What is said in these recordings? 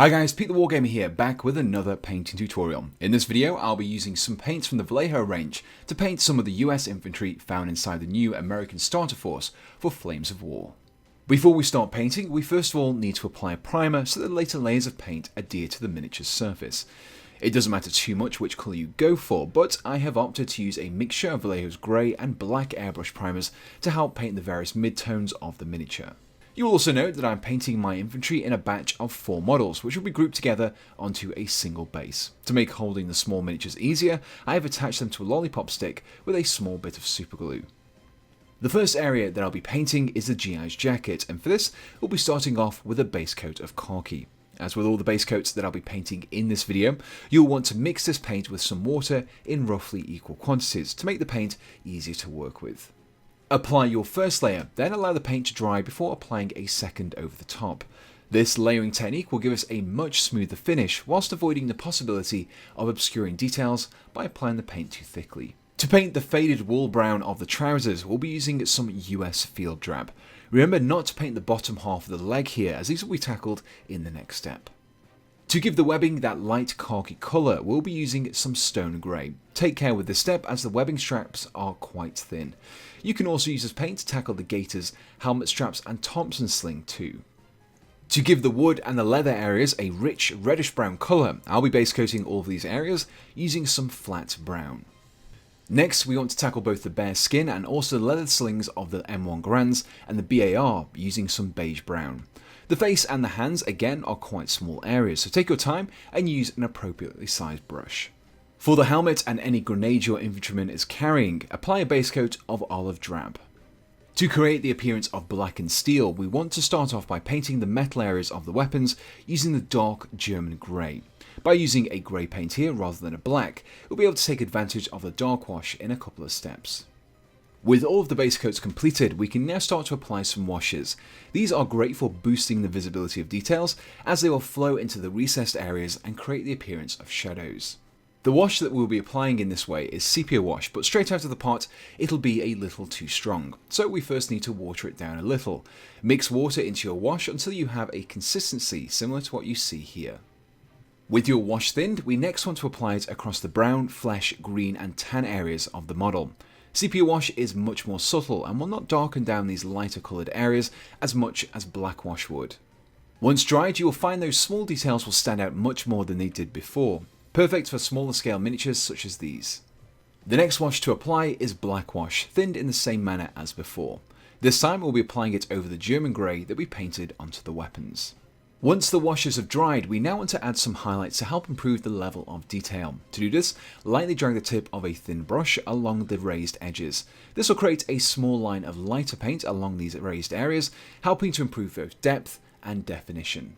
Hi guys, Pete the Wargamer here, back with another painting tutorial. In this video, I'll be using some paints from the Vallejo Range to paint some of the US Infantry found inside the new American Starter Force for Flames of War. Before we start painting, we first of all need to apply a primer so that the later layers of paint adhere to the miniature's surface. It doesn't matter too much which colour you go for, but I have opted to use a mixture of Vallejo's grey and black airbrush primers to help paint the various midtones of the miniature. You will also note that I'm painting my infantry in a batch of 4 models, which will be grouped together onto a single base. To make holding the small miniatures easier, I have attached them to a lollipop stick with a small bit of superglue. The first area that I'll be painting is the GI's jacket, and for this, we'll be starting off with a base coat of khaki. As with all the base coats that I'll be painting in this video, you'll want to mix this paint with some water in roughly equal quantities to make the paint easier to work with. Apply your first layer, then allow the paint to dry before applying a second over the top. This layering technique will give us a much smoother finish whilst avoiding the possibility of obscuring details by applying the paint too thickly. To paint the faded wool brown of the trousers, we'll be using some US Field Drab. Remember not to paint the bottom half of the leg here, as these will be tackled in the next step. To give the webbing that light khaki colour, we'll be using some stone grey. Take care with this step as the webbing straps are quite thin. You can also use this paint to tackle the gaiters, helmet straps and Thompson sling too. To give the wood and the leather areas a rich reddish brown colour, I'll be base coating all of these areas using some flat brown. Next, we want to tackle both the bare skin and also the leather slings of the M1 Grands and the BAR using some beige brown. The face and the hands again are quite small areas, so take your time and use an appropriately sized brush. For the helmet and any grenade your infantryman is carrying, apply a base coat of olive drab. To create the appearance of blackened steel, we want to start off by painting the metal areas of the weapons using the dark German grey. By using a grey paint here rather than a black, we'll be able to take advantage of the dark wash in a couple of steps. With all of the base coats completed, we can now start to apply some washes. These are great for boosting the visibility of details, as they will flow into the recessed areas and create the appearance of shadows. The wash that we'll be applying in this way is Sepia Wash, but straight out of the pot it'll be a little too strong, so we first need to water it down a little. Mix water into your wash until you have a consistency similar to what you see here. With your wash thinned, we next want to apply it across the brown, flesh, green and tan areas of the model. Sepia Wash is much more subtle and will not darken down these lighter coloured areas as much as black wash would. Once dried, you will find those small details will stand out much more than they did before, perfect for smaller scale miniatures such as these. The next wash to apply is black wash, thinned in the same manner as before. This time we'll be applying it over the German grey that we painted onto the weapons. Once the washes have dried, we now want to add some highlights to help improve the level of detail. To do this, lightly drag the tip of a thin brush along the raised edges. This will create a small line of lighter paint along these raised areas, helping to improve both depth and definition.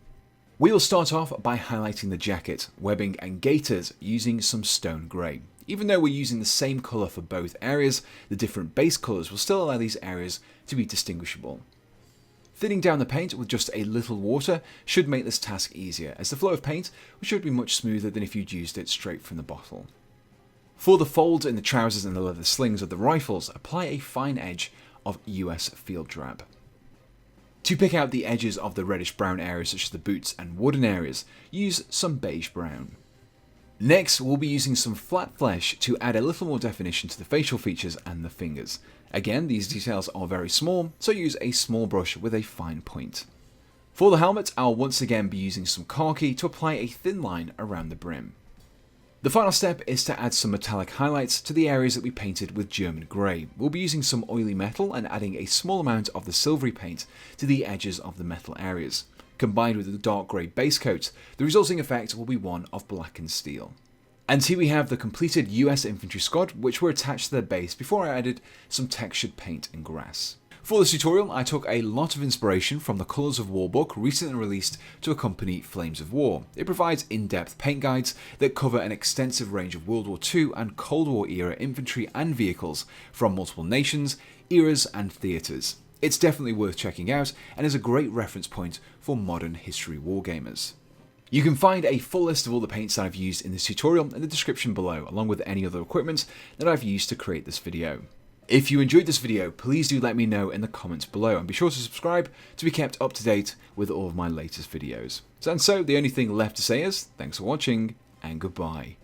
We will start off by highlighting the jacket, webbing and gaiters using some stone grey. Even though we're using the same colour for both areas, the different base colours will still allow these areas to be distinguishable. Thinning down the paint with just a little water should make this task easier, as the flow of paint should be much smoother than if you'd used it straight from the bottle. For the folds in the trousers and the leather slings of the rifles, apply a fine edge of US Field Drab. To pick out the edges of the reddish brown areas such as the boots and wooden areas, use some beige brown. Next, we'll be using some flat flesh to add a little more definition to the facial features and the fingers. Again, these details are very small, so use a small brush with a fine point. For the helmet, I'll once again be using some khaki to apply a thin line around the brim. The final step is to add some metallic highlights to the areas that we painted with German grey. We'll be using some oily metal and adding a small amount of the silvery paint to the edges of the metal areas. Combined with the dark grey base coat, the resulting effect will be one of blackened steel. And here we have the completed US Infantry squad, which were attached to their base before I added some textured paint and grass. For this tutorial, I took a lot of inspiration from the Colours of War book recently released to accompany Flames of War. It provides in-depth paint guides that cover an extensive range of World War II and Cold War era infantry and vehicles from multiple nations, eras and theatres. It's definitely worth checking out and is a great reference point for modern history wargamers. You can find a full list of all the paints that I've used in this tutorial in the description below, along with any other equipment that I've used to create this video. If you enjoyed this video, please do let me know in the comments below, and be sure to subscribe to be kept up to date with all of my latest videos. And so the only thing left to say is, thanks for watching, and goodbye.